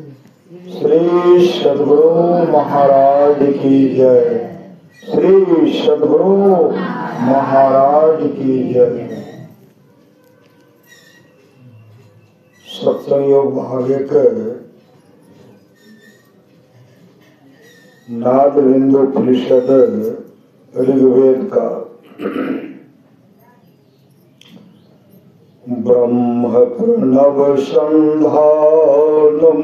श्री सद्गुरु महाराज की जय। श्री सद्गुरु महाराज की जय। सत्संग योग भाग एक नाद बिंदुपनिषद ऋग्वेद का ब्रह्म प्रणव संधानम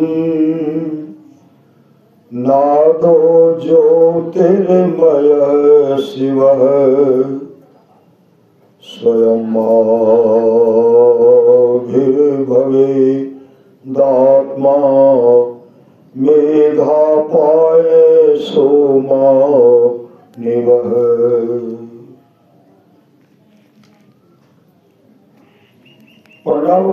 नादो ज्योतिर्मय शिव स्वयंभवे दात्मा मेधा पाए सोमा निवह। प्रणव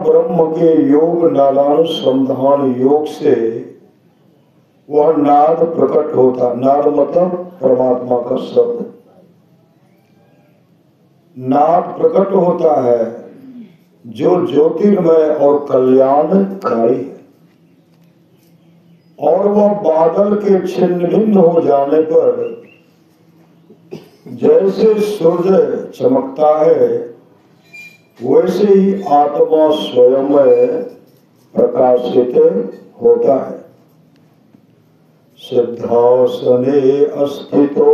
ब्रह्म के योग नादानुसंधान योग से वह नाद प्रकट होता। नाद मतलब परमात्मा का शब्द। नाद प्रकट होता है जो ज्योतिर्मय और कल्याणकारी है, और वह बादल के छिन्न भिन्न हो जाने पर जैसे सूर्य चमकता है वैसे ही आत्मा स्वयं प्रकाशित होता है। सिद्धासने अस्थितो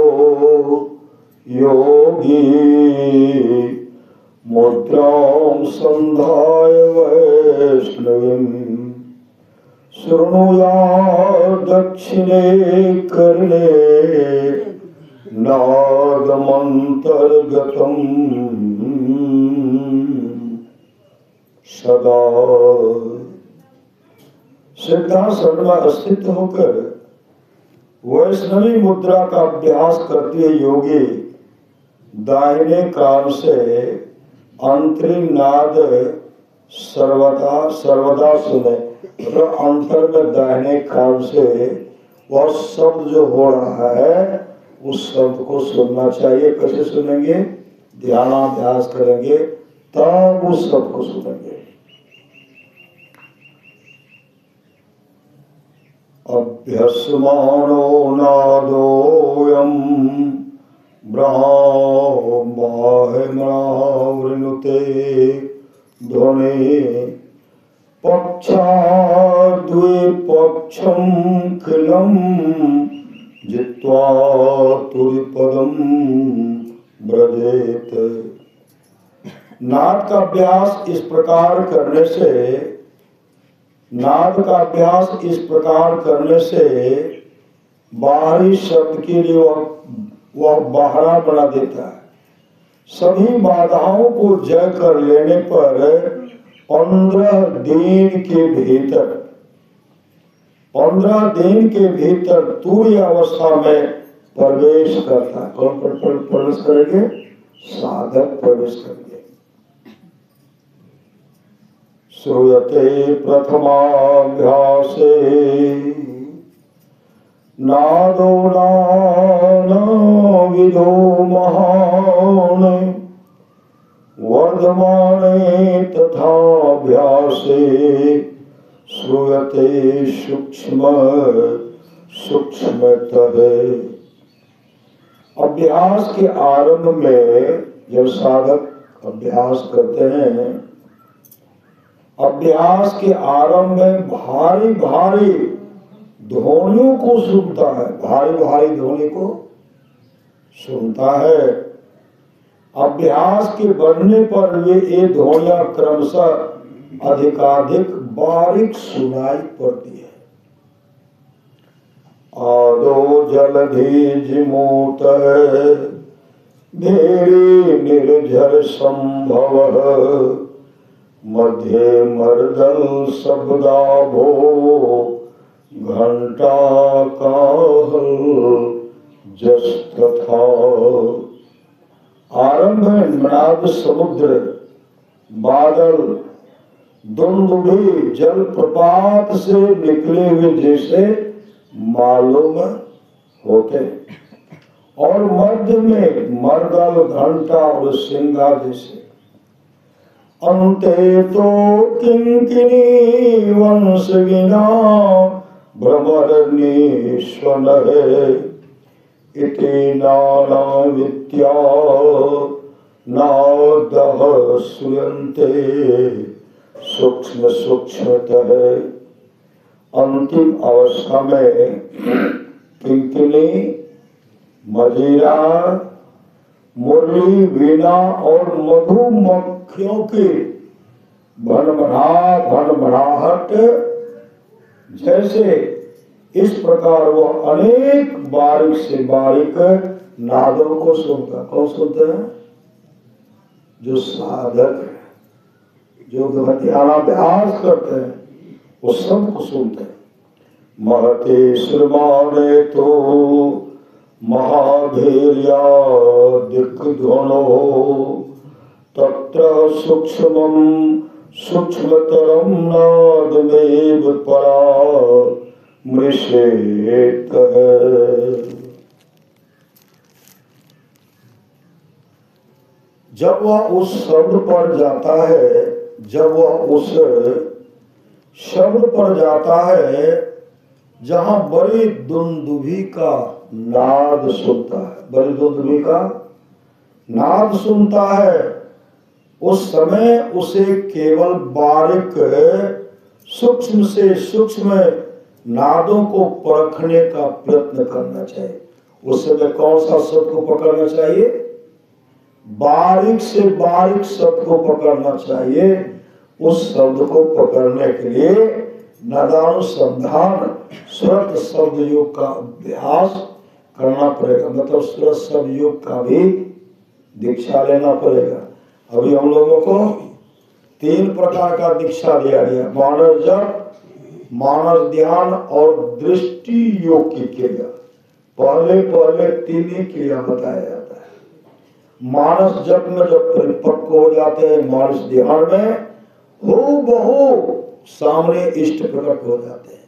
योगी मुद्रां संधाय वैष्णवीं शृणुयात् दक्षिणे कर्णे नादमंतर्गतम सदा। सिद्धासन में स्थित होकर वैष्णवी मुद्रा का अभ्यास करते योगी दाहिने कान से अंतरिम नाद सर्वदा सुने। मतलब अंतर में दाहिने कान से वह शब्द जो हो रहा है उस शब्द को सुनना चाहिए। कैसे सुनेंगे? ध्यानाभ्यास करेंगे तब उस शब्द को सुनेंगे। अभ्यस्मानो नादोयम ब्रह्मावृणुते ध्वनि पक्षाद्विपक्षं किलं जित्वा तुरिपदं ब्रजेत। नाद का अभ्यास इस प्रकार करने से बाहरी शब्द के लिए वह बाहरा बना देता है। सभी बाधाओं को जय कर लेने पर 15 दिन के भीतर तुरीय अवस्था में प्रवेश करता है। कौन प्रवेश करेंगे? साधक प्रवेश करेंगे। श्रूयते प्रथमाभ्यासे नादो नानाविधो महान वर्धमाने तथाभ्यासे श्रूयते सूक्ष्मतः। अभ्यास के आरंभ में जब साधक अभ्यास करते हैं, अभ्यास के आरंभ में भारी भारी ध्वनियों को सुनता है। भारी भारी ध्वनि को सुनता है। अभ्यास के बढ़ने पर ये ध्वनियां क्रमशः अधिकाधिक बारीक सुनाई पड़ती है। आदो जलधि जिमूत धीरे निर्झर संभव मध्य मर्दल शब्दाभो घंटा काहल जस तथा। आरंभ में नाद समुद्र बादल दुंदुभी जलप्रपात से निकले हुए जैसे मालूम होते, और मध्य में मर्दल घंटा और सिंगा जैसे, अन्ते तो किंकिनी वंश विना भ्रमरनीश्वन है इति नाना विद्या नादः श्रूयन्ते सूक्ष्म सूक्ष्मतः। अंतिम अवस्था में किंकिनी, मजीरा, मुरली, वीणा और मधुमक्खियों की भनभनाहट जैसे इस प्रकार वह अनेक बारीक से बारीक नादों को सुनता। कौन सुनते हैं? जो साधक है, जो ध्यानाभ्यास करते हैं, वो सबको सुनते हैं। महते श्रमाणे तो महाभैर्या दिग्ध्वनो तत्र सूक्ष्मं सूक्ष्मतरं नादमेव परा मृषेत। जब वह उस शब्द पर जाता है, जब वह उस शब्द पर जाता है जहां बड़ी दुंदुभी का नाद सुनता है, बड़ी दुंदुभी का नाद सुनता है, उस समय उसे केवल बारीक सूक्ष्म से सूक्ष्म नादों को परखने का प्रयत्न करना चाहिए। उस समय कौन सा शब्द को पकड़ना चाहिए? बारीक से बारीक शब्द को पकड़ना चाहिए। उस शब्द को पकड़ने के लिए नादानुसंधान श्रुत शब्द योग का अभ्यास करना पड़ेगा, मतलब श्रुत शब्द योग का भी दीक्षा लेना पड़ेगा। अभी हम लोगों को 3 प्रकार का दीक्षा दिया गया, मानस जप, मानस ध्यान और दृष्टि योग की क्रिया। पहले 3 ही क्रिया बताया जाता है। मानस जप में जब परिपक्व हो जाते हैं, मानस ध्यान में हूबहू सामने इष्ट प्रकट हो जाते हैं।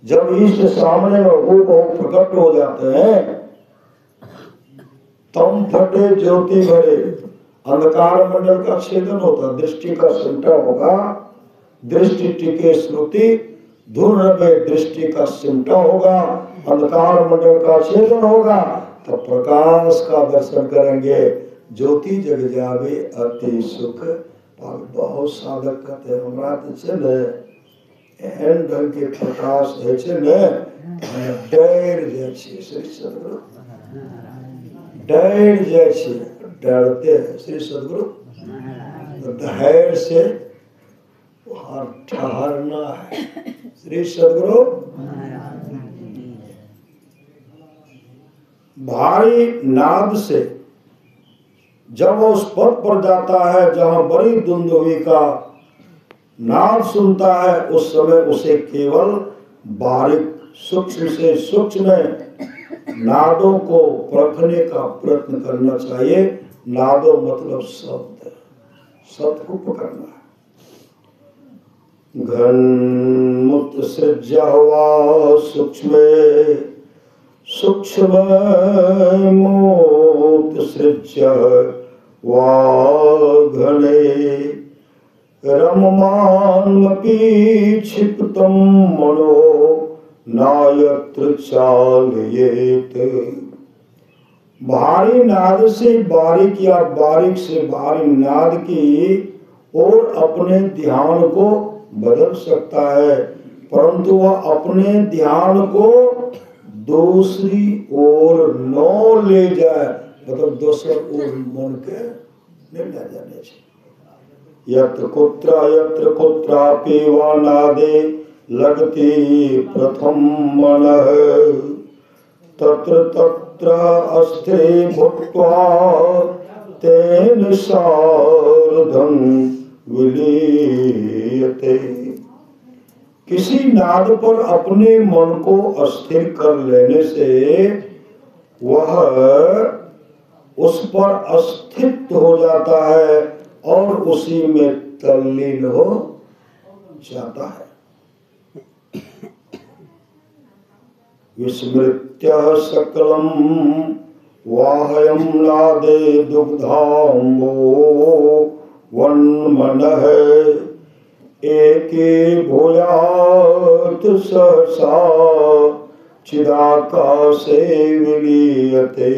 जब इष्ट सामने में हूबहू प्रकट हो जाते हैं, तम फटे ज्योति भरे, अंधकार मंडल का छेदन होता, दृष्टि का सिमटा होगा, दृष्टि टिके श्रुति, धुन रवे दृष्टि का सिमटा होगा, अंधकार मंडल का छेदन होगा, तो प्रकाश का दर्शन करेंगे। ज्योति जग जावे अति सुख। बहुत साधक कहते हैं हमरा तो चले एहन ढंग के प्रकाश है छे ने डर जाय छे। श्री सदगुरु डर जाय छे, डरते हैं श्री सदगुरु। धैर्य से वहां ठहरना है। श्री सदगुरु भारी नाद से जब वो उस पद पर जाता है जहां बड़ी दुंदुभी का नाद सुनता है, उस समय उसे केवल बारीक सूक्ष्म से सूक्ष्म नादों को परखने का प्रयत्न करना चाहिए। नादों मतलब शब्द, शब्द को पकड़ना है। घन मुक्त सृज्या हुआ सूक्ष्म सूक्ष्म मूर्त सृज्य वाघने रममानमपि क्षिप्तं मनो नायत्र चालयेत। भारी नाद से बारीक या बारीक से भारी नाद की ओर अपने ध्यान को बदल सकता है, परंतु वह अपने ध्यान को दूसरी ओर न ले जाए, मतलब दूसरी ओर मन के नहीं ले जाने चाहिए। यत्र कुत्रापि वा नादे लगति प्रथम मनः तत्र तत्र अस्थे भूत्वा तेन सार्धं विलीयते। किसी नाद पर अपने मन को अस्थिर कर लेने से वह उस पर अस्थित हो जाता है और उसी में तल्लीन हो जाता है। विस्मृत्य सकलम वाहयम नादे दुग्धाम्बो वन्मनः एके भूयात् सहसा चिदाकाशे विलीयते।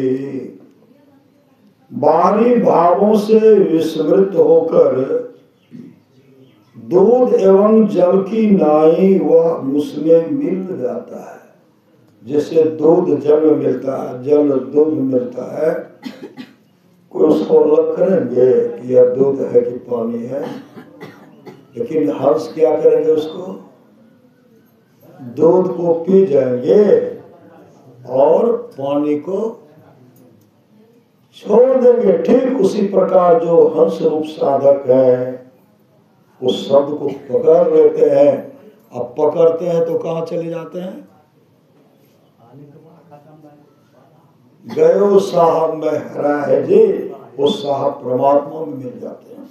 बाहरी भावों से विस्मृत होकर दूध एवं जल की नाई वह उसमें मिल जाता है। जैसे दूध जल में मिलता है, जल दूध में मिलता है, कोई उसको अलग करेंगे कि यह दूध है कि पानी है, लेकिन हंस क्या करेंगे, उसको दूध को पी जाएंगे और पानी को छोड़ देंगे। ठीक उसी प्रकार जो हंस रूप साधक है उस शब्द को पकड़ लेते हैं। अब पकड़ते हैं तो कहाँ चले जाते हैं? गयो साहब में हरा है जी, उस साहब परमात्मा में मिल जाते हैं।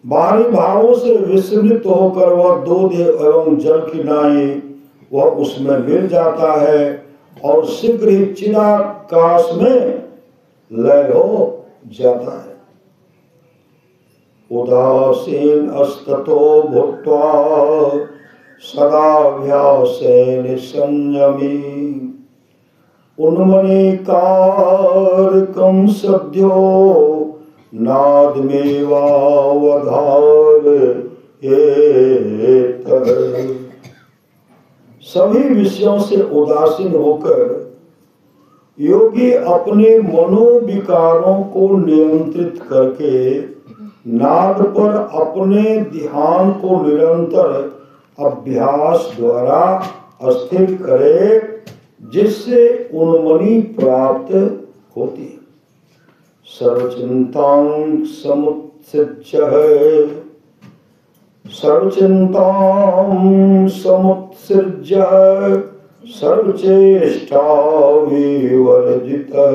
बाहरी भावों से विस्मृत होकर वह दूध एवं जल की नाई वह उसमें मिल जाता है और शीघ्र ही चिदाकाश में लय हो जाता है। उदासीन अस्ततो भूत्वा सदा व्यासेन संयमी उन्मनीकारकं सद्यो नादमेवावधारयेत्। सभी विषयों से उदासीन होकर योगी अपने मनोविकारों को नियंत्रित करके नाद पर अपने ध्यान को निरंतर अभ्यास द्वारा स्थिर करे, जिससे उन्मनी प्राप्त होती है। सर्वचिंतां समुत्सृज्य सर्वचेष्टा विवर्जितः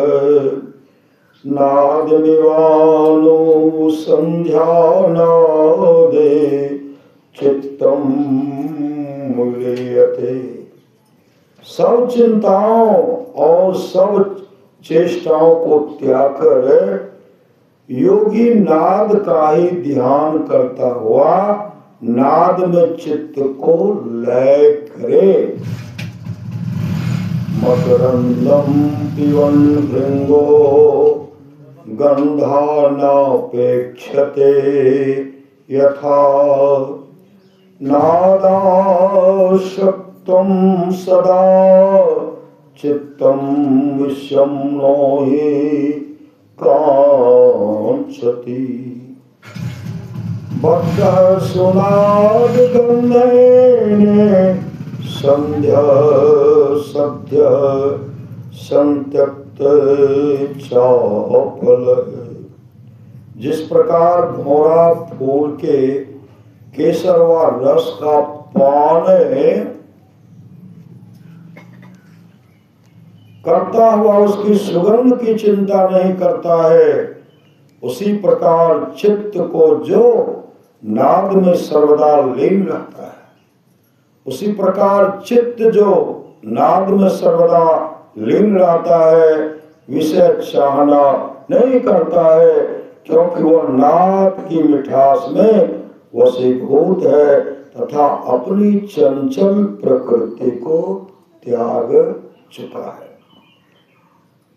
नादमिवानो संध्यानादे चित्तम मुलीयते। सब चिंताओं और सब चेष्टाओं को त्याग कर योगी नाद का ही ध्यान करता हुआ नाद में चित्त को लय करे। मकरंदम पिबन् भृंगो गंधानापेक्षते यथा नादाशक्तं सदा चित्तं विश्वं नो हि कांक्षति। बद्धः सुनादगन्धेन संध्या सद्य संत्यक्त चापल। जिस प्रकार घोड़ा फूल के केसर व रस का पान करता हुआ उसकी सुगंध की चिंता नहीं करता है, उसी प्रकार चित्त को जो नाद में सर्वदा लीन रहता है, उसी प्रकार चित्त जो नाद में सर्वदा लीन रहता है, विषय चाहना नहीं करता है, क्योंकि वह नाद की मिठास में वशीभूत है तथा अपनी चंचल प्रकृति को त्याग चुका है।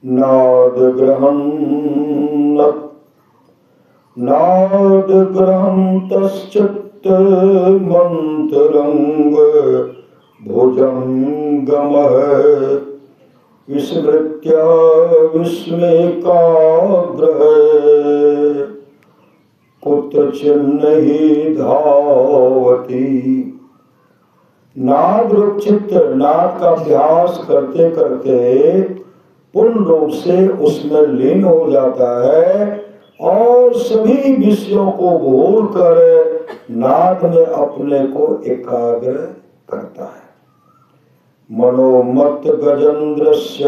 नाद ग्रहन्तश्चित्त मंतरंग भुजंगमः विस्मृत्य विस्मेकाग्रह कुत्रचिन्नहि धावति। नाद रूप चित्त नाद का अभ्यास करते करते पूर्ण रूप से उसमें लीन हो जाता है और सभी विषयों को भूल कर नाद में अपने को एकाग्र करता है। मनोमत गजेन्द्रस्य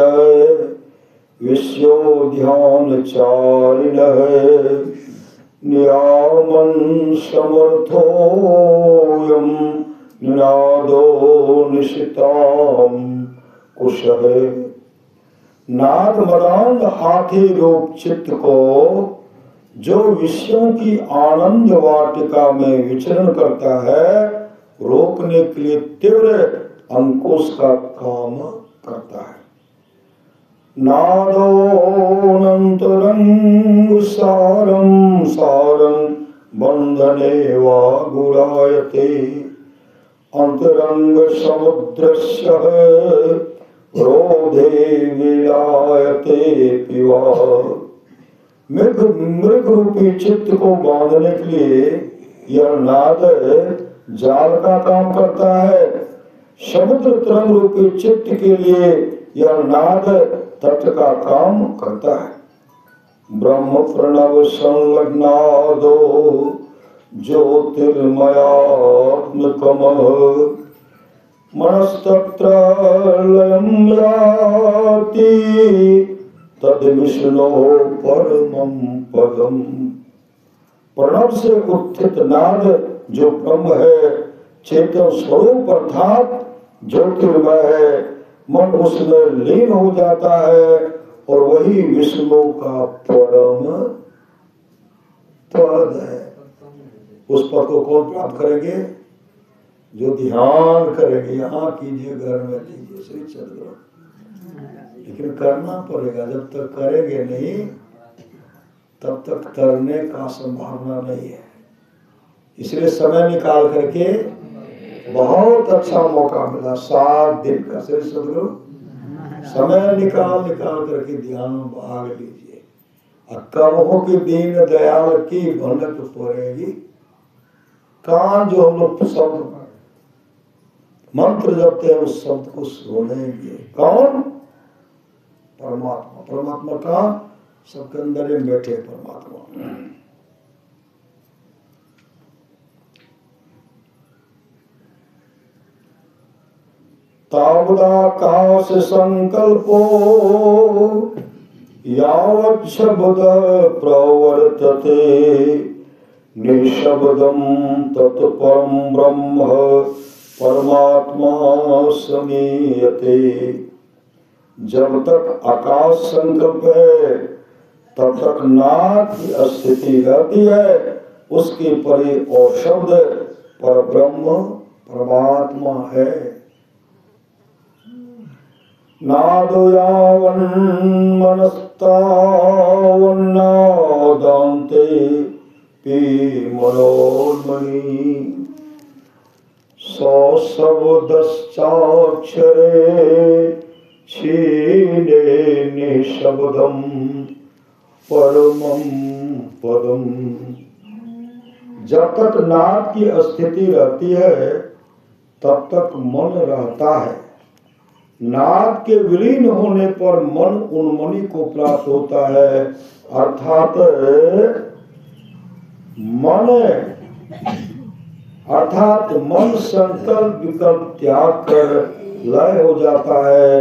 विषयो ध्यान चारिणः नियामन समर्थोयम निनादो निशिताम कुशः। नाद मदांग हाथी रूप चित्त को जो विषयों की आनंद वाटिका में विचरण करता है, रोकने के लिए तीव्र अंकुश का काम करता है। नादोऽनन्तरं सारं सारं बंधने वा गुरायते अंतरंग समुद्रस्य रोधे विलायते पिवा। मृग रूपी चित्त को बांधने के लिए यह नाद जाल का काम करता है। समुद्र तरंग रूपी चित्त के लिए यह नाद तट का काम करता है। ब्रह्म प्रणव संलग्नादो ज्योतिर्मयात्मकम् मनस्तत्र लयं याति तद विष्णो परमं पदम। प्रणव से उत्थित नाद जो ब्रह्म है, चेतन स्वरूप अर्थात ज्योतिर्मय है, मन उसमें लीन हो जाता है और वही विष्णु का परम पद है। उस पद को कौन प्राप्त करेंगे? जो ध्यान करेंगे। यहाँ कीजिए, घर में कीजिए, श्री चंद्र, लेकिन करना पड़ेगा। जब तक करेंगे नहीं तब तक करने का संभावना नहीं है। इसलिए समय निकाल करके, बहुत अच्छा मौका मिला 7 दिन का, श्री सदगुरु, समय निकाल करके ध्यान में भाग लीजिए। कब हो कि दीन दयाल की भनक पड़ेगी। कान जो हम लोग शब्द मंत्र जपते हैं उस शब्द को सुनेंगे। कौन? परमात्मा। परमात्मा का सबके अंदर ही बैठे परमात्मा। तावदाकाश संकल्पो यावत् शब्द प्रवर्तते निशब्दं तत्परं ब्रह्म परमात्मा समीयते। जब तक आकाश संकल्प है तब तक नाद की स्थिति रहती है। उसके परे और शब्द पर ब्रह्म परमात्मा है। नादो यावन् मनस्तावन्नादान्ते पी मनोन्मणि सौ शब्दश्चाक्षरे क्षीणे निशब्दं परमं पदम। जब तक नाद की स्थिति रहती है तब तक मन रहता है। नाद के विलीन होने पर मन उन्मणि को प्राप्त होता है, अर्थात मन संकल्प विकल्प त्याग कर लय हो जाता है।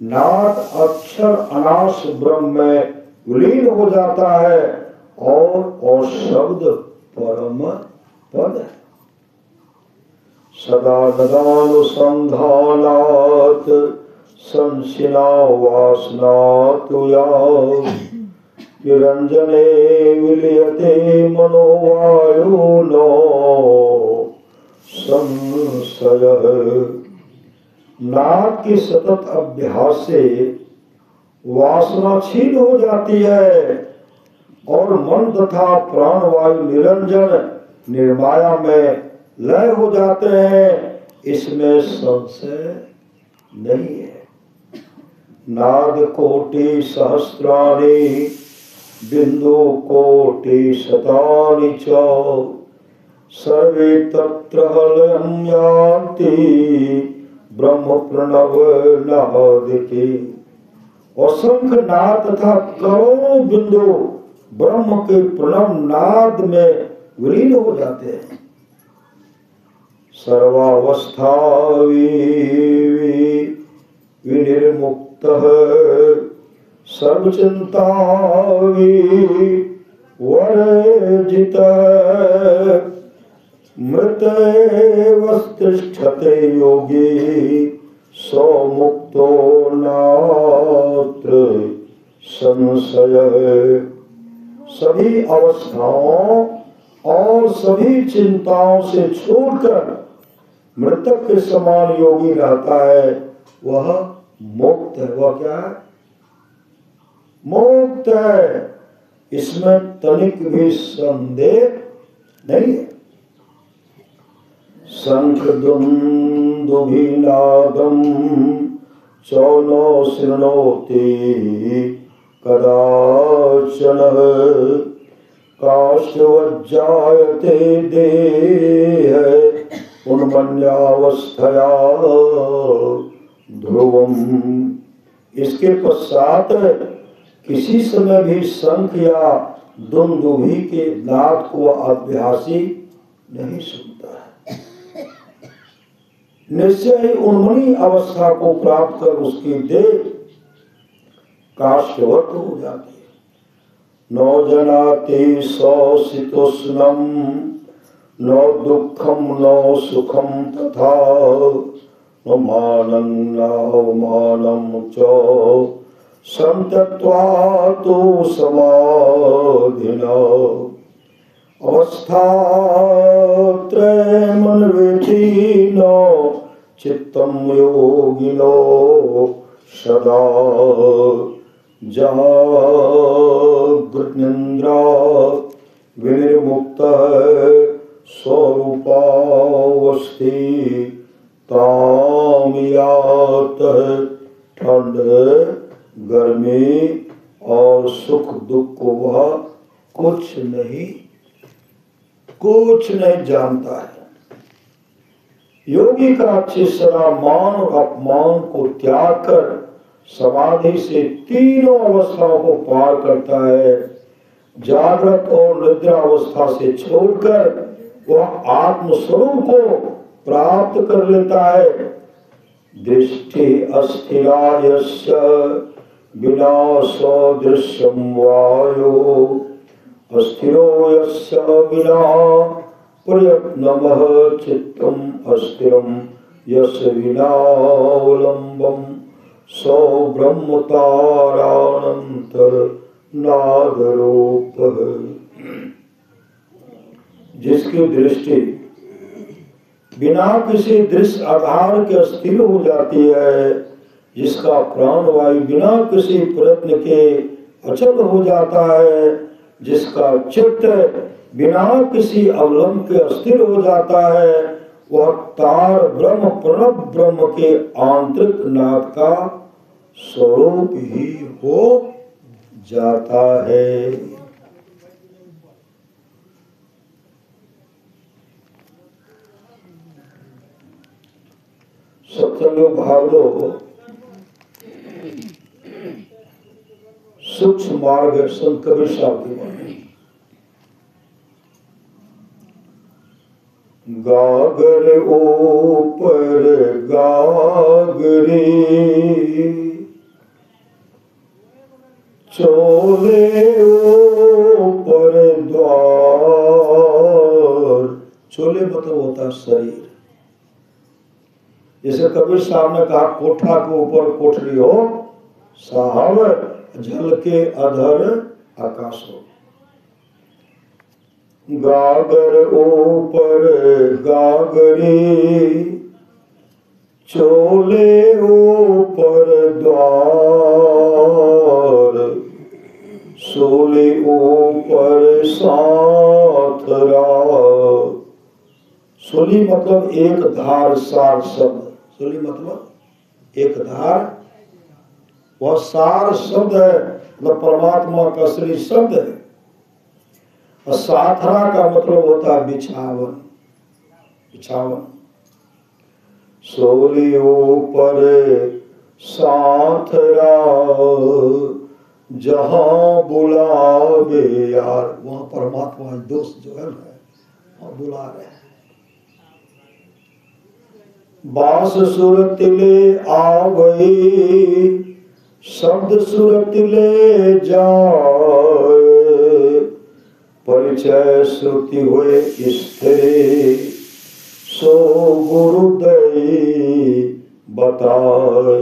नाद अक्षर अनाश ब्रह्म में विलीन हो जाता है और शब्द परम पद है। सदा नदानुसंधानात् संशिना वासनात् या निरंजने विलियते मनोवायुनो संशयः। नाद के सतत अभ्यास से वासना छीन हो जाती है और मन तथा प्राणवायु निरंजन निर्माया में लय हो जाते हैं। इसमें संशय नहीं है। नाद कोटि सहस्राणि बिंदु कोटि शतानि च सर्वे तत्र लयं यान्ति ब्रह्म प्रणव नादिके। असंख्य नाद तथा करोड़ों बिंदु ब्रह्म के प्रणव नाद में विलीन हो जाते हैं। सर्वावस्था विनिर्मुक्तः सर्वचिंता वर्जितः मृतैव तिष्ठते योगी सो मुक्तो नात्र संशय। सभी अवस्थाओं और सभी चिंताओं से छूटकर मृतक के समान योगी रहता है, वह मुक्त है। वह क्या है? मुक्त है। इसमें तनिक भी संदेह नहीं है। शंख दुंदुभिनादम चौनो शृणोति कदाचन काष्ठवज्जायते देह उन्मन्यावस्थया ध्रुवम। इसके पश्चात किसी समय भी शंख या दुंदुभि के नाद को अभ्यासी नहीं सुनता है। निश्चय ही उन्मनी अवस्था को प्राप्त कर उसकी देह काष्ठवत हो जाती है। नो जनाति सौसितोष्णम नो दुखम नो सुखम तथा नो मानं नावमानं च संतत्वातो समाधिना। अवस्थात्रयमन्वेतिनो चित्तं योगिनो सदा जागृतनिद्रा विनिर्मुक्तः स्वरूपावस्थि ताम यातः। ठंड गर्मी और सुख दुख को वह कुछ नहीं जानता है। योगी का शिष्य मान और अपमान को त्याग कर समाधि से तीनों अवस्थाओं को पार करता है। जागृत और निद्रा अवस्था से छोड़कर वह आत्म स्वरूप को प्राप्त कर लेता है। दृष्टि अस्थिरा यस्य विना सदृश्यं वायो अस्थिरो यस्य विना प्रयत्नमः चित्तम् अस्थिरं यस्य विना अवलम्बं सो ब्रह्मतारानंतर नादरूपः। जिसकी दृष्टि बिना किसी दृश्य आधार के स्थिर हो जाती है, जिसका प्राणवायु बिना किसी प्रयत्न के अचल हो जाता है, जिसका चित्त बिना किसी अवलंब के अस्थिर हो जाता है, वह तार ब्रह्म प्रणव ब्रह्म के आंतरिक नाद का स्वरूप ही हो जाता है। सत्संग भाग लो। सूक्ष्म मार्ग संत कबीर साहब की वाणी। गागर ऊपर गागरी चोले ऊपर द्वार। चोले मतलब होता है शरीर। जैसे कबीर साहब ने कहा कोठा के ऊपर कोठरी हो साहब, जल के अधर आकाश हो। गागर ऊपर गागरी चोले ऊपर द्वार सोले ऊपर साथरा। सोली मतलब एक धार सार शब्द। सोली मतलब एक धार, वह सार शब्द है, मतलब परमात्मा का श्री शब्द है। और साथरा का मतलब होता है बिछावन। बिछावन सोली ऊपर साथरा जहां बुलावे यार, वहां परमात्मा दोस्त जो है ना बुला रहे हैं। बांस सुरतिले आवई शब्द सुरतिले जाए, परिचय श्रुति हुए स्थिर सो गुरुदयी बताए।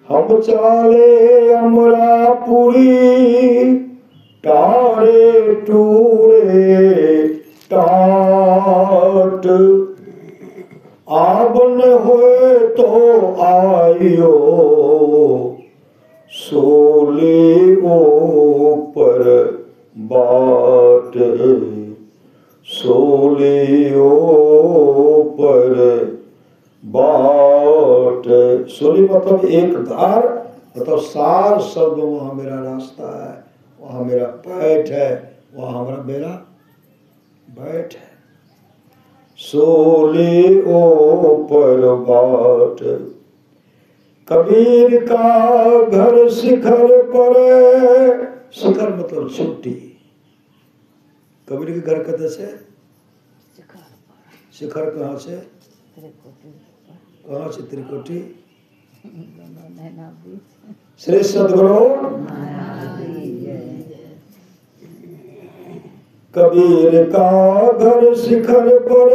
हम चाले अमरापुरी टारे टूरे टाट, आवन हुए तो आयो सोले ऊपर बाट, सोले ऊपर बाट। सोली मतलब एक धार, मतलब सार शब्द वहां मेरा रास्ता है, वहां मेरा पैठ है, वहां हमारा मेरा बैठ है। सोले ऊपर बाट, कबीर का घर शिखर पर, शिखर मतलब चोटी। कबीर के घर कहते से शिखर कहाँ से, कहाँ से त्रिकुटी। श्री सद्गुरु कबीर का घर शिखर पर,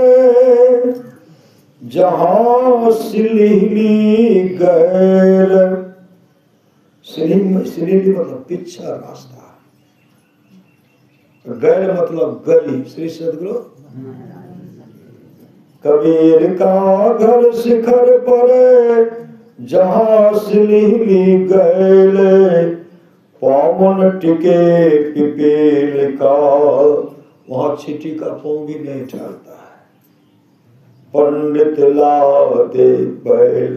जहाँ सिलीली गैर, सिलीली मतलब पीछा रास्ता, गैर मतलब गली। श्री सद्गुरु कबीर का घर शिखर पर, जहाँ सिलीली गैल, पावन टिके पिपील का, वहां चीटी का पाँव भी नहीं ठहरता है। पंडित लाते बैल,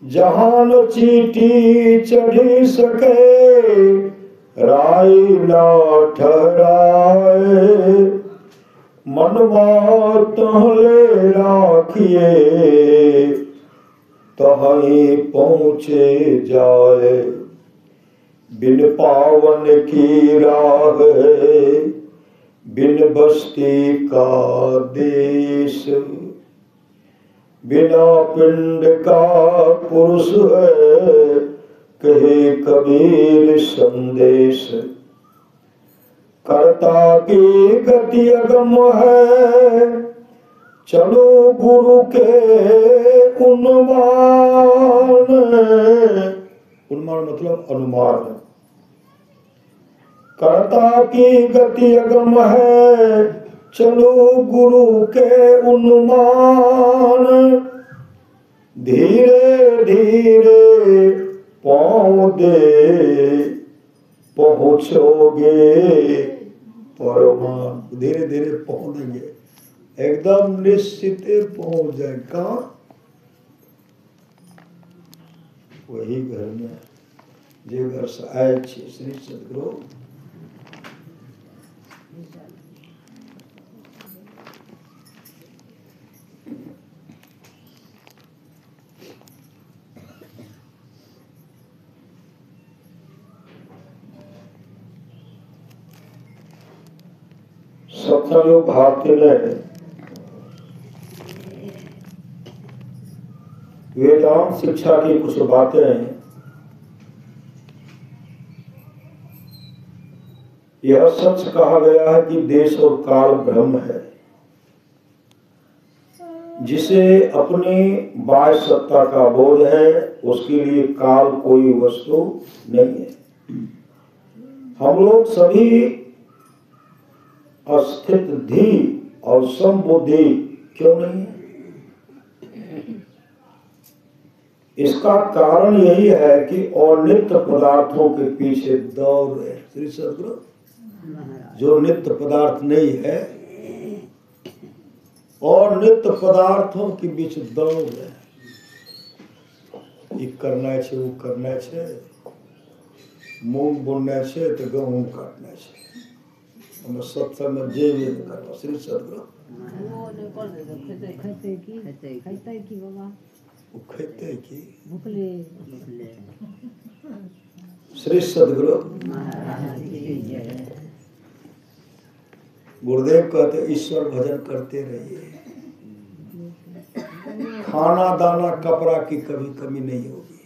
जहाँ न चीटी चढ़ी सके, राय ना ठहराए, मनवा तहले राखिए, तहीं पहुँचे जाए। बिन पावन की राह, बिन बस्ती का देश, बिना पिंड का पुरुष है, कहे कबीर संदेश। कर्ता की गति अगम है, चलो गुरु के उन्मान, उन्मान मतलब अनुमान। कर्ता की गति अगम है, चलो गुरु के उन्मान। धीरे धीरे पाँव दे पहुँचोगे परमान। धीरे धीरे पहुँचेंगे, एकदम निश्चित पहुँच जाए। कहाँ? वही घर में जे घर से आए छे श्री सद्गुरु। सत्संग भारती ने वेदांत शिक्षा की कुछ बातें यह सच कहा गया है कि देश और काल ब्रह्म है, जिसे अपनी बाह्य सत्ता का बोध है, उसके लिए काल कोई वस्तु नहीं है। हम लोग सभी अस्थित धी और संबुद्धि क्यों नहीं है? इसका कारण यही है कि अनित्य पदार्थों के पीछे दौड़ रहे। श्री सद्गुरु जो नित्य पदार्थ नहीं है और नित्य पदार्थों के बीच दौड़ रहे। ये करना है, वो करना है, मूंग बुनना है तो गेहूं काटना है। हम सत्संग में जे भी करवा। श्री सद्गुरु खेते की श्री सद्गुरु गुरुदेव कहते ईश्वर भजन करते रहिए, खाना दाना कपड़ा की कभी कमी नहीं होगी।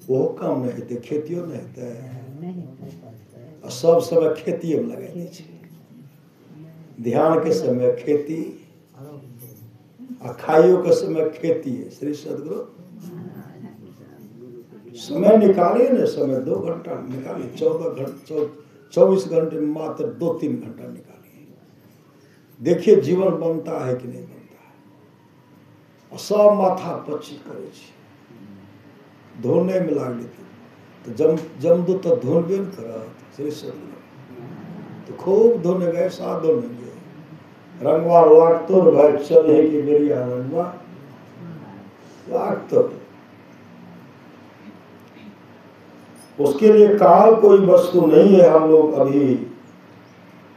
वो काम नहीं होते, खेतियों नहीं होता है, सब समय खेती में लगा दीजिए। ध्यान के समय खेती, खाइयों का समय खेती है। श्री सदगुरु समय निकालिए ना, समय 2 घंटा निकालिए, 24 घंटे में मात्र 2-3 घंटा निकालिए, देखिए जीवन बनता है कि नहीं बनता है। सब माथा पच्ची करे धोने में लाग लेती तो जमदू तो धोनबे न करत। श्री सदगुरु तो खूब धोने गए, साथ धोने गए, रंगवा लागतो भाई चल है कि मेरी रंगवा लागतो। उसके लिए काल कोई वस्तु नहीं है। हम लोग अभी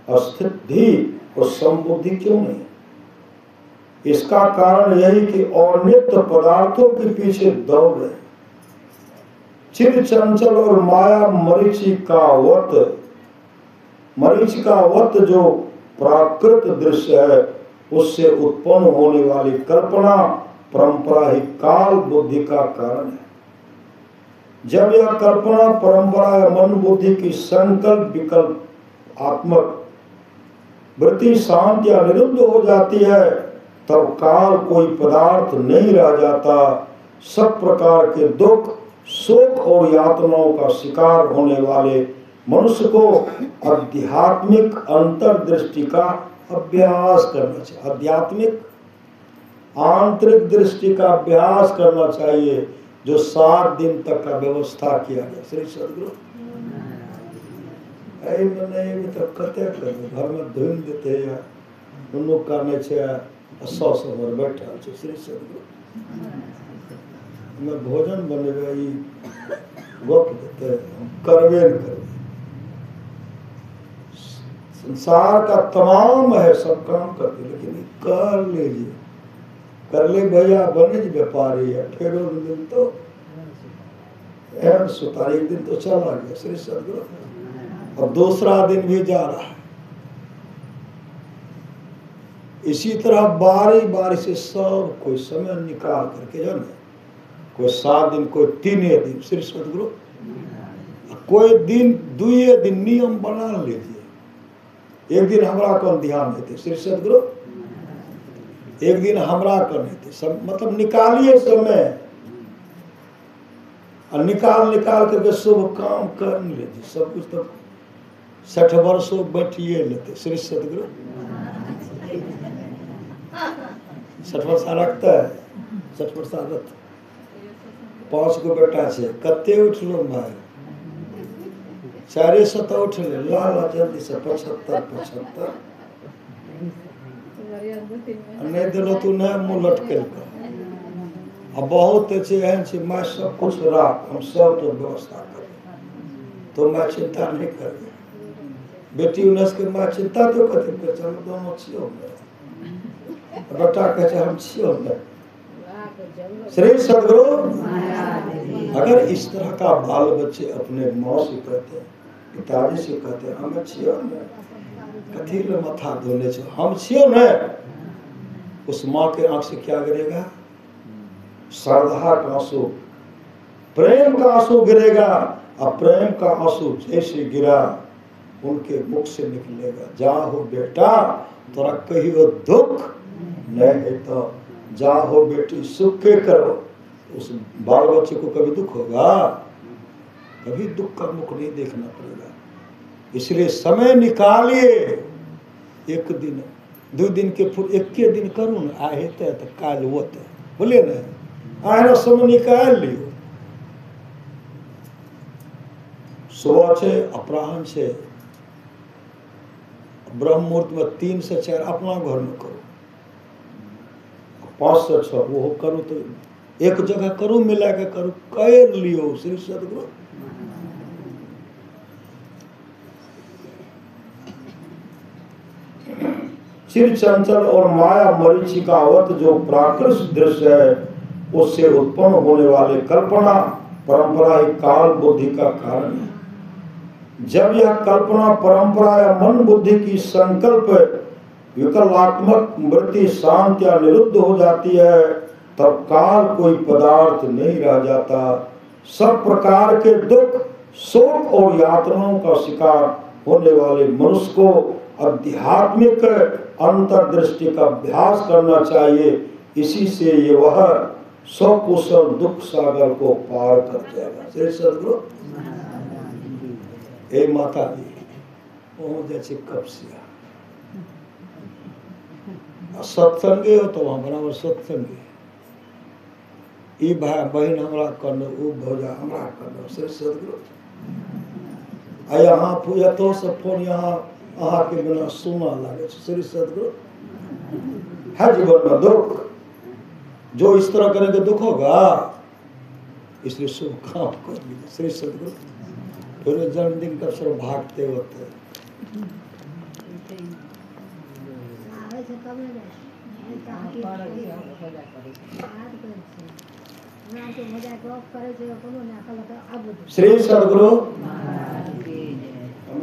अस्थित भी और संबुद्धि क्यों नहीं? इसका कारण यही कि और नित्य पदार्थों के पीछे दौड़ रहे, चिर चंचल और माया मरीचिकावत जो प्राकृत दृश्य है उससे उत्पन्न होने वाली कल्पना परंपरा ही काल बुद्धि का कारण है। जब यह कल्पना परंपरा या मन बुद्धि की संकल्प विकल्प आत्मक वृत्ति शांत या निरुद्ध हो जाती है तब काल कोई पदार्थ नहीं रह जाता। सब प्रकार के दुख शोक और यातनाओं का शिकार होने वाले मनुष्य को आध्यात्मिक अंतर्दृष्टि का अभ्यास करना चाहिए। आध्यात्मिक आंतरिक दृष्टि का अभ्यास करना चाहिए जो 7 दिन तक का व्यवस्था किया गया। श्री सदगुरु घर में धुन देते हैं दुनू करने 100 समर बैठा। श्री सदगुरु में भोजन बनेगा गप देते हम करवे न करवे। संसार का तमाम है, सब काम करते लेकिन कर लीजिए, कर ले भैया बने व्यापारी है। फिर दिन तो तारीख दिन तो चला गया। श्री सदगुरु और दूसरा दिन भी जा रहा है। इसी तरह बारी बारी से सब कोई समय निकाल करके जाने, कोई 7 दिन, कोई 3 दिन। श्री सदगुरु कोई दिन 2 दिन नियम बना लीजिए। एक दिन हमरा कौन ध्यान देते? श्री सदगुरु एक दिन हमरा करने थे सब, मतलब निकालिए समय और निकाल करके शुभ काम कर लेते। सब कुछ तो 60 वर्षों बैठिए लेते। श्री सदगुरु 60 वर्ष रखता है, 60 वर्ष रखता 5 गो बेटा से कते उठलो भाई 400 उठले लाला जल्दी से 75 नहीं दिलो तू नहीं मुँह लटके। अब बहुत एहन से मैं सब कुछ राख, हम सब तो व्यवस्था कर, तो मैं चिंता नहीं कर। बेटी 19 के मैं चिंता तो कथी कर, चल दोनों छियो बेटा कहे हम छियो। श्री सदगुरु अगर इस तरह का बाल बच्चे अपने माँ से कहते हैं, पिताजी से कहते हैं हम छियो कथी मथा धोने हम छियो न, उस माँ के आंख से क्या गिरेगा? श्रद्धा का आंसू, प्रेम का आंसू गिरेगा। और प्रेम का आंसू जैसे गिरा उनके मुख से निकलेगा, जाहो बेटा तोरा कहियो दुख नहीं है तो जाहो बेटी सुख के करो। उस बाल बच्चे को कभी दुख होगा? कभी दुख का मुख नहीं देखना पड़ेगा। इसलिए समय निकालिए, 1 दिन 2 दिन के फूल 1 दिन करूँ न आहे तो काल होते बोले न आए ना, समय निकाल लियो। सुबह से अपराह्न से ब्रह्म मुहूर्त में 3 से 4 अपना घर में करो, 5 से 6 वो करो, तो एक जगह करो, मिला के करो, कर लियो। श्री सदगुरु चिर चंचल और माया मरीचिकावत जो प्राकृत दृश्य है उससे उत्पन्न होने वाले कल्पना परंपरा ही काल बुद्धि का कारण है। जब यह कल्पना परंपरा या मन बुद्धि की संकल्प विकल्पात्मक वृत्ति शांत या निरुद्ध हो जाती है तब काल कोई पदार्थ नहीं रह जाता। सब प्रकार के दुख शोक और यातनाओं का शिकार होने वाले मनुष्य को आध्यात्मिक अंतर्दृष्टि का अभ्यास करना चाहिए। इसी से ये वह सकुशल दुख सागर को पार कर जाएगा। श्री सदगुरु ए माता जी वो जैसे कब सिया सत्संगे हो तो वहाँ बराबर सत्संगे ई भाई बहन हमरा करनो उ भौजा हमरा करनो। श्री सदगुरु आ यहाँ पूजा तो सब फोन यहाँ अहाँ के बिना सुना लगे। श्री सदगुरु है जीवन में दुख, जो इस तरह करेंगे दुख होगा, इसलिए शुभ काम कर लीजिए। श्री सदगुरु फिर जन्मदिन का अवसर भागते होते श्री सदगुरु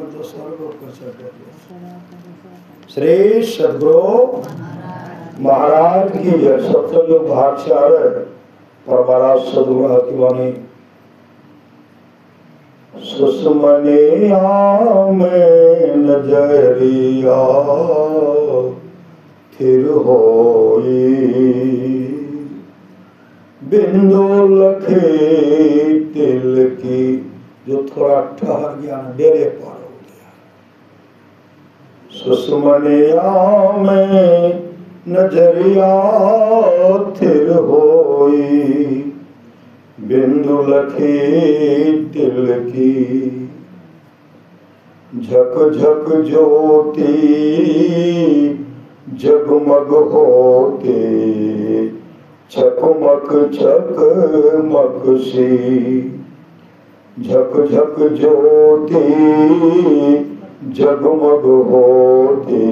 तो श्री सदगुरु महाराज की जय। सत्संग भागशाले परमाराज सदगुरु की वाणी सुषमनिया में नजरिया थिर होई बिंदु लखे तिल की। जो थोड़ा ठहर गया डेरे पार हो गया। सुषमनिया में नजरिया थिर होई बिंदु लखी तिल की। झक झक ज्योति जगमग होते चकमक चकमक सी। झक झक ज्योति जगमग होते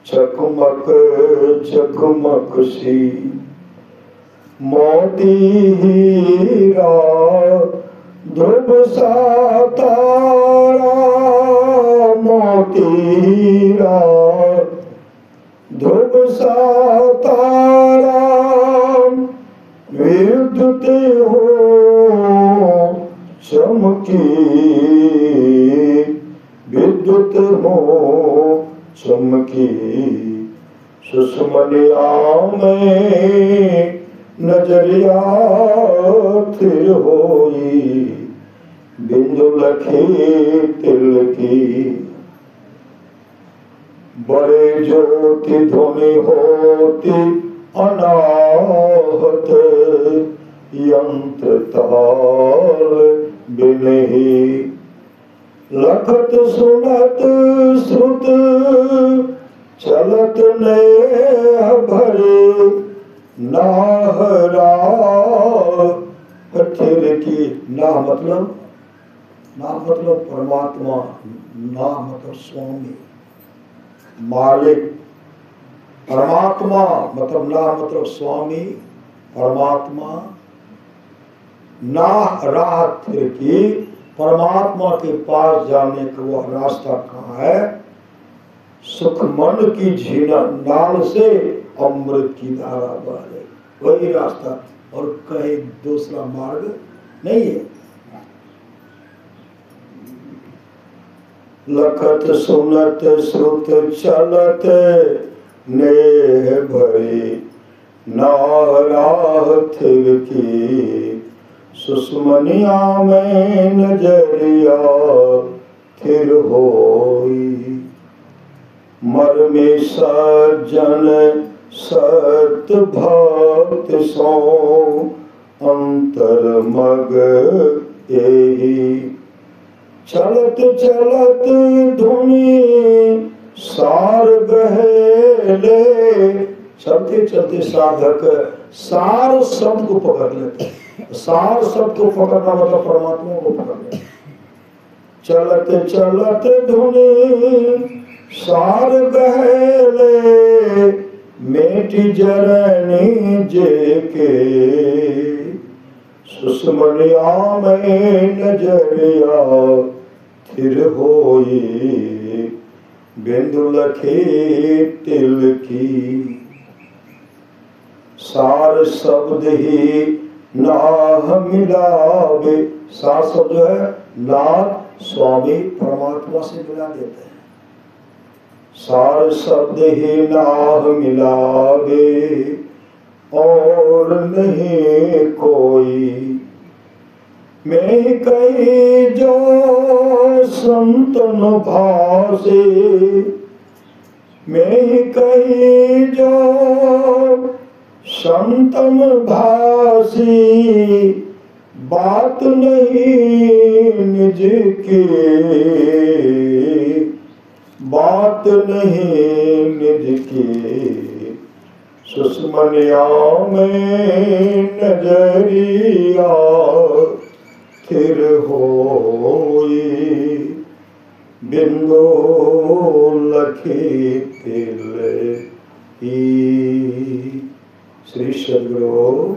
चकमक चकमक सी। मोती हीरा ध्रुव सा तारा मोती हीरा ध्रुव सा तारा विद्युत हो चमकी विद्युत हो चमकी। सुषमनिया में नजरिया थिर होई बिंदु लखी तिल की। बड़े ज्योति ध्वनि होती अनाहत यंत्र ताल बिनही। लखत सुनत श्रुत चलत ने भरे नाहरा थिर की। ना मतलब परमात्मा, ना मतलब स्वामी मालिक। परमात्मा मतलब ना मतलब स्वामी परमात्मा। ना राह थिर की, परमात्मा के पास जाने का वह रास्ता कहाँ है? सुख मन की झीना नाल से अमृत की धारा बहे, वही रास्ता, और कहीं दूसरा मार्ग नहीं है। लखत सुनत श्रुत चलत नेह भरी नाराह थिर की। सुषमनिया में नजरिया थिर होई मर्मे सज्जन सत भक्त सो अंतर मग एही। चलत चलत धुनी सार गहेले। चलते चलते साधक सार शब्द को पकड़ लेते। सार शब्द को पकड़ना मतलब परमात्मा को पकड़ना। चलत चलत धुनी सार गहेले मेटी जरनी जे के। सुषमनिया में नजरिया थिर होई बिंदु लखी तिल की। सार शब्द ही नाह मिलावे। सार शब्द जो है नाथ स्वामी परमात्मा से मिला देते हैं। सार शब्द ही नाह मिलावे और नहीं कोई। मैं कही जो संतन भासे, मैं कही जो संतन भासी, बात नहीं निज की, बात नहीं निज की। सुषमनिया में नजरिया फिर होई, बिंदु लखी तिल ही। श्री सद्गुरु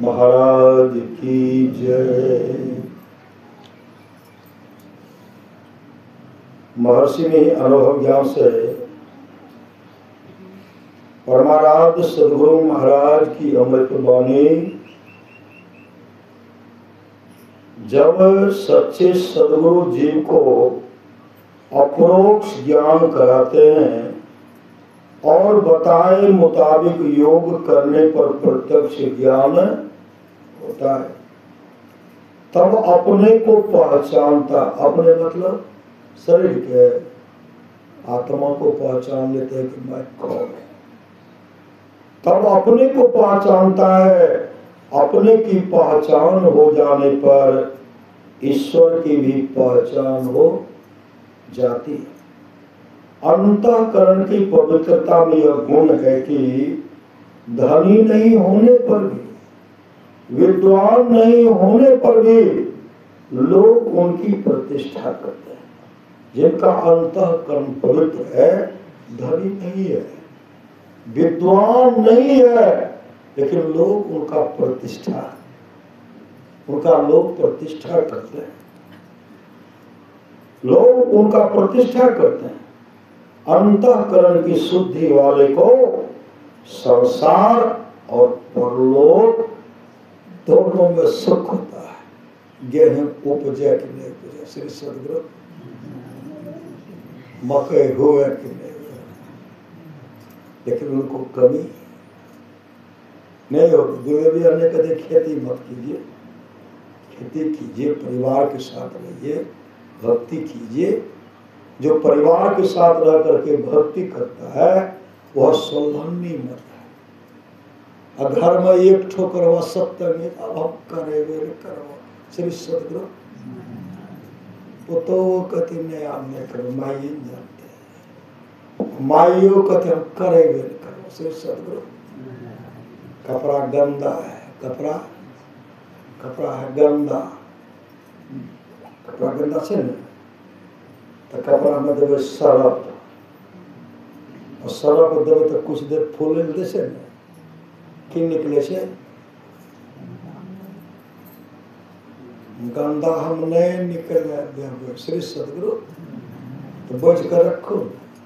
महाराज की जय। महर्षि ने अनुभव ज्ञान से परमाराध्य सद्गुरु महाराज की अमृत वाणी जब सच्चे सद्गुरु जीव को अपरोक्ष ज्ञान कराते हैं और बताए मुताबिक योग करने पर प्रत्यक्ष ज्ञान होता है, तब अपने को पहचानता, अपने मतलब शरीर के, आत्मा को पहचान लेते हैं कि मैं कौन हूं। तब अपने को पहचानता है। अपने की पहचान हो जाने पर ईश्वर की भी पहचान हो जाती है। अंतःकरण की पवित्रता में यह गुण है कि धनी नहीं होने पर भी, विद्वान नहीं होने पर भी लोग उनकी प्रतिष्ठा करते हैं। जिनका अंतःकरण पवित्र है, धनी नहीं है, विद्वान नहीं है, लेकिन लोग उनका प्रतिष्ठा, उनका लोग प्रतिष्ठा करते हैं, लोग उनका प्रतिष्ठा करते हैं। अंतःकरण की शुद्धि वाले को संसार और परलोक दोनों में सुख होता है। गेहूं उपजे कि नहीं उपजे, श्री सद्गुरु मकई हुए कि नहीं हुए, लेकिन उनको कमी नहीं होगी। गुरुदेव ने कभी खेती मत कीजिए, खेती कीजिए, परिवार के साथ रहिए, भक्ति कीजिए। जो परिवार के साथ रह करके भक्ति करता है वह सोलहनी मत है। घर में एक ठोकर हुआ सत्य में अब हम करे वे करो, श्री सद्गुरु वो तो कहते नहीं, आप नहीं करो, माइए जानते, माइयों कहते हम करे वे करो, श्री सद्गुरु। कपड़ा गंदा है, कपड़ा है गंदा, कपड़ा गंदा से न तो कपड़ा में देवे सरफ, और सरफ देवे तो कुछ देर फूले दे से न कि निकले से गंदा हम नहीं निकल। श्री सद्गुरु तो बोझ कर रखो,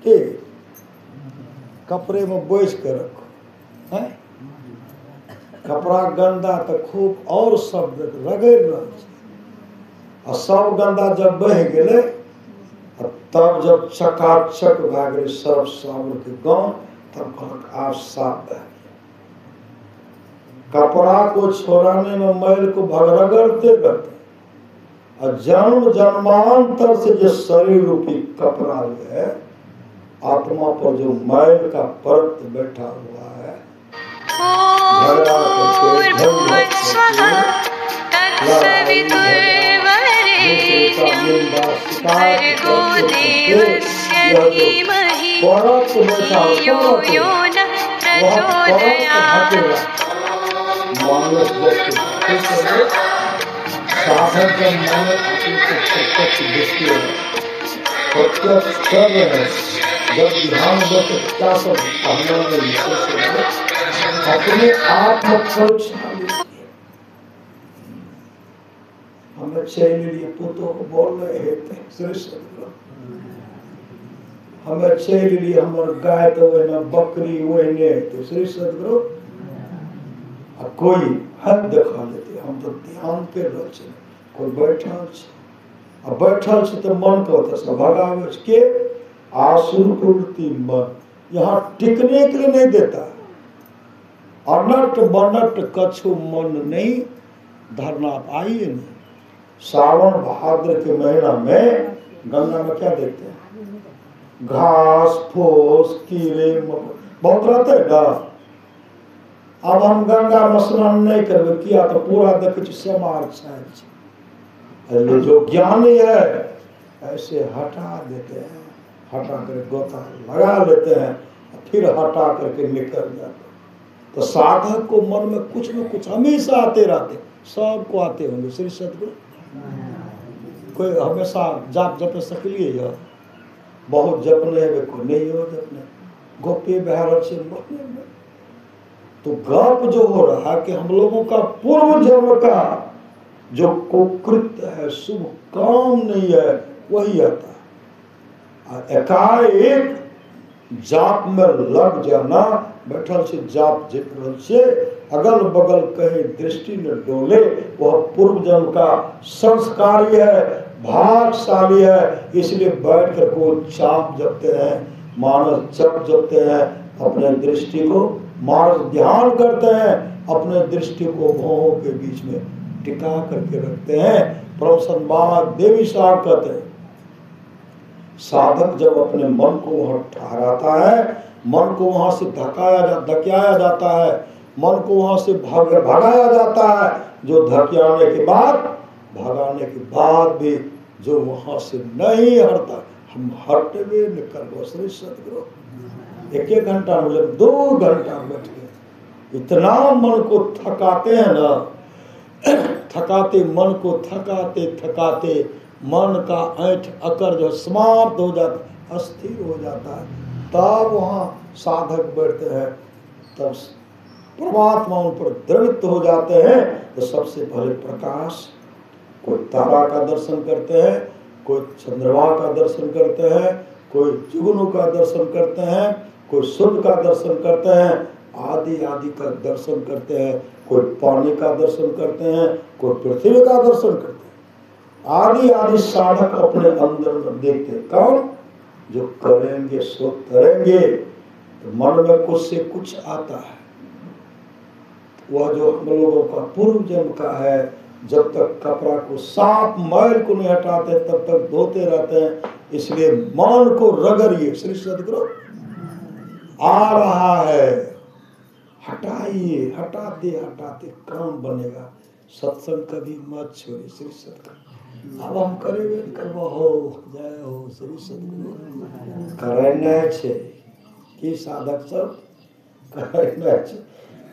ठीक कपड़े में बोझ कर रखो है। कपड़ा गंदा तो खूब और सब रगड़ रहा, और सब गंदा जब बह गए तब जब चकाचक भए गए सर्फ साबुन के गांव, तब कहलक आप साफ है। कपड़ा को छोड़ाने में मैल को रगड़ते करते, और जन्म जन्मांतर से जो शरीर रूपी कपड़ा है, आत्मा पर जो मैल का परत बैठा हुआ है, जब ध्यान क्या सब अपने आप हमें चाहिए लिए पुतों को बोल रहे हैं, हमें चाहिए लिए हमारे गाय तो वही ना, बकरी वही नहीं, तो श्री सद्गुरु कोई हद दिखा लेते। हम तो ध्यान के रहे, कोई बैठल अब बैठल से तो मन कहते भगावे के आसुर प्रवृत्ति मन यहाँ टिकने के लिए नहीं देता। अनट बनट कछु मन नहीं धरना पाइए नहीं। सावन भाद्र के महीना में गंगा में क्या देखते हैं? घास फूस कीड़े बहुत रहते हैं ना। अब हम गंगा में स्नान नहीं करवे किया तो पूरा देखे समार छाए। जो ज्ञानी है ऐसे हटा देते हैं, हटा कर गोता लगा लेते हैं, फिर हटा करके निकल जाते। तो साधक को मन में कुछ न कुछ हमेशा आते रहते, सबको आते होंगे। श्री सतगुरु कोई हमेशा जाप जप सकलिए या बहुत जपने है कोई नहीं हो जपने गोपी बहर से मरने में। तो गप जो हो रहा है कि हम लोगों का पूर्व जन्म का जो कुकृत्य है, शुभ काम नहीं है, वही आता है। एकाएक जाप में लग जाना, बैठल से जाप जित से अगल बगल कहीं दृष्टि न डोले, वह पूर्व जन्म का संस्कारी है, भागशाली है। इसलिए बैठ कर को जाप जपते हैं, मानस जप जपते हैं, अपने दृष्टि को मानस ध्यान करते हैं, अपने दृष्टि को भौहों के बीच में टिका करके रखते हैं। परम संवाद देवी साहब कहते हैं, साधक जब अपने मन को वहां ठहराता है, मन को वहां से धकियाया जाता है, मन को वहां से भगाया जाता है। जो धकियाने के बाद, भगाने के बाद भी जो वहां से नहीं हटता, हम हटवे न करबो। श्री सतगुरु एक घंटा मतलब 2 घंटा बैठ के इतना मन को थकाते हैं ना, थकाते मन को थकाते मन का ऐंठ अकर जो समाप्त हो जाता, अस्थिर हो जाता है, तब वहाँ साधक बैठते हैं, तब परमात्मा उन पर द्रवित हो जाते हैं। तो सबसे पहले प्रकाश, कोई तारा का दर्शन करते हैं, कोई चंद्रमा का दर्शन करते हैं, कोई जुगनू का दर्शन करते हैं, कोई सूर्य का दर्शन करते हैं, आदि आदि का दर्शन करते हैं, कोई पानी का दर्शन करते हैं, कोई पृथ्वी का दर्शन करते हैं। आदि आदि साधक अपने अंदर में देखते हैं। कौन? जो करेंगे सो करेंगे। तो मन में कुछ से कुछ आता है, वह जो हम लोगों का पूर्व जन्म का है। जब तक कपड़ा को साफ मैल को नहीं हटाते तब तक धोते रहते हैं। इसलिए मन को रगड़िए। श्री सतगुरु आ रहा है, हटाइए, हटाते हटाते काम बनेगा। सत्संग कभी मत छोड़िए। श्री सतगुरु अब हम करेंगे करबो हो जय हो। श्री सतगुरु करने छे कि साधक सब करने छे।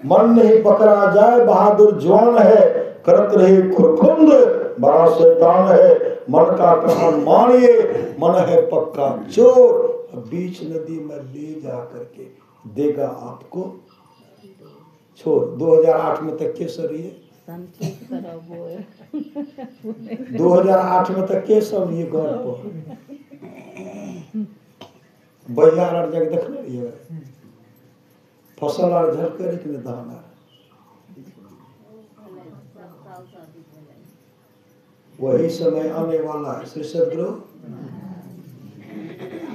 मन नहीं पकड़ा जाए बहादुर जवान है, करत रहे खुरखुंद बड़ा शैतान है। मन का कहा मानिए, मन है पक्का चोर। बीच नदी में ले जा करके देगा आपको छोड़। 2008 में तक के सर ये 2008 में तक के सब ये गौर पर बहियार आर जगह देख रही फसल आर झलकर के धान आर वही समय आने वाला है। श्री सतगुरु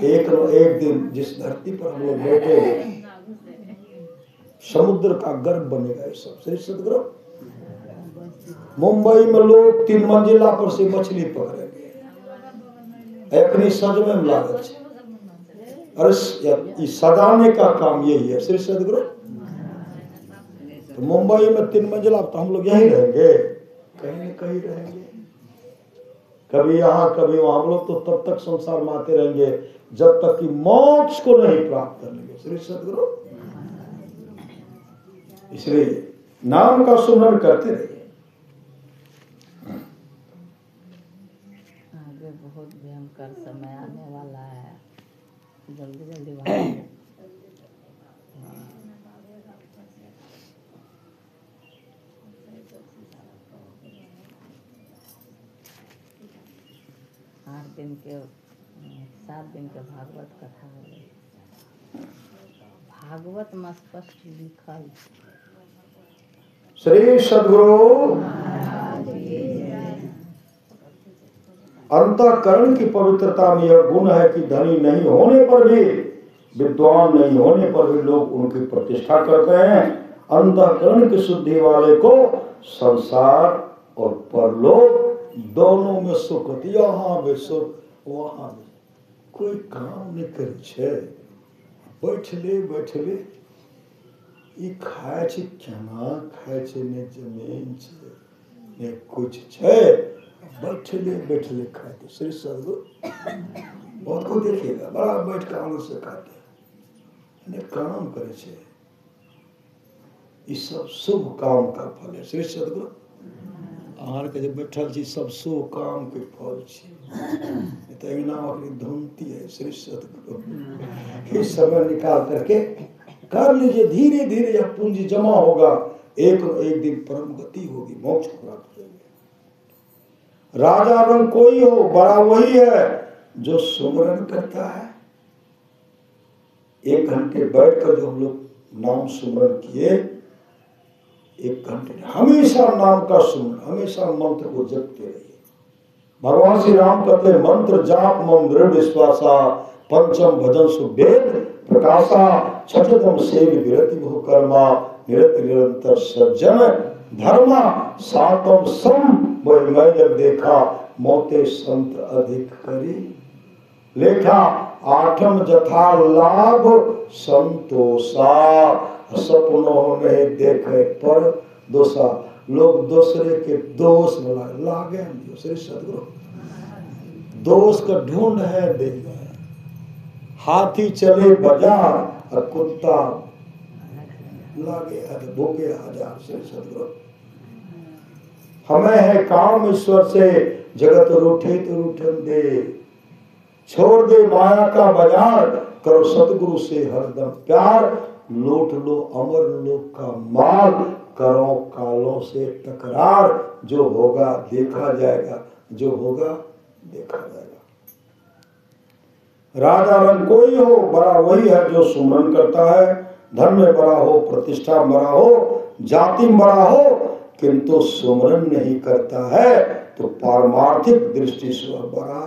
एक दिन जिस धरती पर हम लोग बैठे समुद्र का गर्भ बनेगा ये सब। श्री सतगुरु मुंबई में लोग 3 मंजिला पर से मछली पकड़ेंगे, एक सज में लागत है। अरे सजाने का काम यही है। श्री सतगुरु तो मुंबई में 3 मंजिला तो हम लोग यहीं रहेंगे, कहीं न कहीं रहेंगे, कभी यहाँ कभी वहां। हम लोग तो तब तक संसार में आते रहेंगे जब तक कि मोक्ष को नहीं प्राप्त कर लेंगे। श्री सतगुरु इसलिए नाम का सुमरण करते रहिए। आगे बहुत भयंकर समय आने वाला है, जल्दी जल्दी भागो। के 7 दिन के भागवत कथा है। भागवत में स्पष्ट लिखल। श्री सद्गुरु अंतःकरण की पवित्रता में यह गुण है कि धनी नहीं होने पर भी, विद्वान नहीं होने पर भी लोग उनकी प्रतिष्ठा करते हैं। अंतःकरण की शुद्धि वाले को संसार और परलोक दोनों में सुख होती। यहाँ भी सुख वहाँ भी। कोई काम नहीं करे छे, बैठले ई खाए छे केना खाए छे, ने जमीन छे ने कुछ छे, बैठले खाते। श्री सदगुरु बहुत को देखिएगा बड़ा बैठ के आनंद से खाते ने काम करे छे। ई सब शुभ काम का फल है। श्री सदगुरु आहार के जब बैठल छी सब शुभ काम के फल छी। तो एक नाम अपनी धुनती है। श्री सदगुरु इस समय निकाल करके कर लीजिए। धीरे धीरे यह पूंजी जमा होगा, एक दिन परम गति होगी, मोक्ष प्राप्त होगी। राजा रंग कोई हो, बड़ा वही है जो सुमरन करता है। 1 घंटे बैठकर जो हम लोग नाम सुमरन किए, 1 घंटे हमेशा नाम का सुमरन, हमेशा मंत्र को जपते रहिए। भगवान श्री राम कहते मंत्र जाप मम दृढ़ विश्वासा, पंचम भजन सुवेद प्रकाशा, छठम सेव विरति बहु कर्मा, निरंतर सज्जन धर्मा, सातम सम वही मैं जब देखा, मोते संत अधिक करी लेखा, आठम जथा लाभ संतोषा, सपनों में देखे पर दोषा। लोग दूसरे के दोष लागे। श्री सदगुरु दोष का ढूंढ है देगा। हाथी चले बाजार और कुत्ता लागे भूखे हजार। श्री सदगुरु हमें है काम ईश्वर से, जगत रूठे तो रूठन दे, छोड़ दे माया का बाजार, करो सतगुरु से हरदम प्यार, लूट लो अमर लोक का माल, करो कालों से तकरार, जो होगा देखा जाएगा, जो होगा देखा जाएगा। राजा रंग कोई हो, बड़ा वही है जो सुमरन करता है। धन में बड़ा हो, प्रतिष्ठा में बड़ा हो, जाति में बड़ा हो, किंतु सुमरन नहीं करता है तो पारमार्थिक दृष्टि से वह बड़ा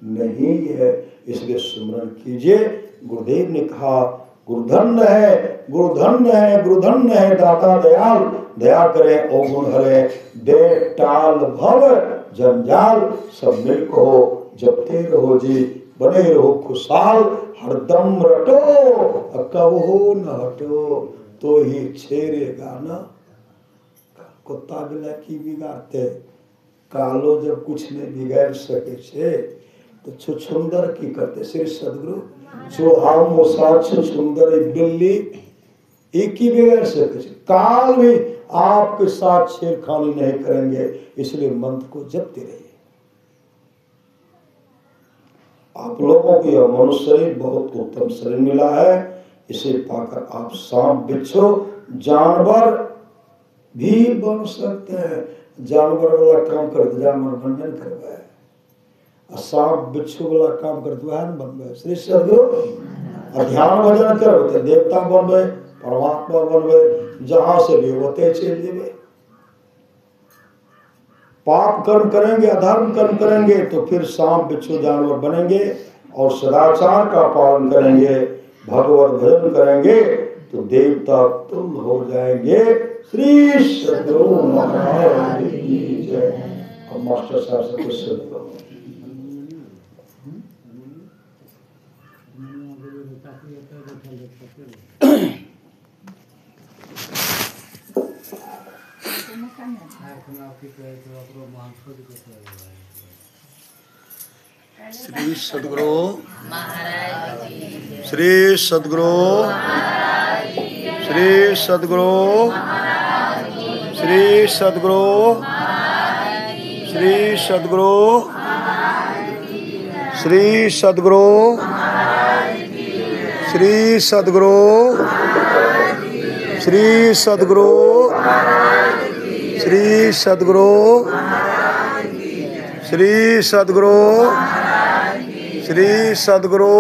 नहीं है। इसलिए सुमरन कीजिए। गुरुदेव ने कहा गुरुधन्य है, गुरुधन्य है, गुरुधन्य है दाता दयाल, दया करे अवगुण हरे, दे टाल भव जंजाल, सब मिल को जपते रहो जी, बने रहो खुशहाल, हरदम रटो कब हो न हटो, तो ही छेरेगा न। कुत्ता बिला की बिगाड़ते, कालो जब कुछ नहीं बिगाड़ सके छे तो छुछुंदर की करते। श्री सदगुरु जो हम छुछुंदर बिल्ली एक ही बिगाड़ सके छे, काल भी आपके साथ छेड़खानी नहीं करेंगे। इसलिए मंत्र को जपते रहिए। आप लोगों को यह मनुष्य शरीर बहुत उत्तम शरीर मिला है, इसे पाकर आप सांप बिच्छू जानवर भी बन सकते हैं। जानवर वाला काम करते जानवर बनबे करवाए, सांप बिच्छू वाला काम करते वह बनबे। श्री सदगुरु ध्यान भजन करते देवता बनबे, परमात्मा बनबे, जहां से भी होते चल जेबे। पाप कर्म करेंगे, अधर्म कर्म करेंगे तो फिर सांप बिच्छू जानवर बनेंगे, और सदाचार का पालन करेंगे, भगवत भजन करेंगे तो देवता तुम हो जाएंगे। श्री सदगुरु महाराज की जय। और मास्टर साहब से कुछ सुनिए। श्री सदगुरु श्री सदगुरु श्री सदगुरु श्री सदगुरु श्री सदगुरु श्री सदगुरु श्री सदगुरु श्री सदगुरु श्री सदगुरु श्री सदगुरु श्री सदगुरु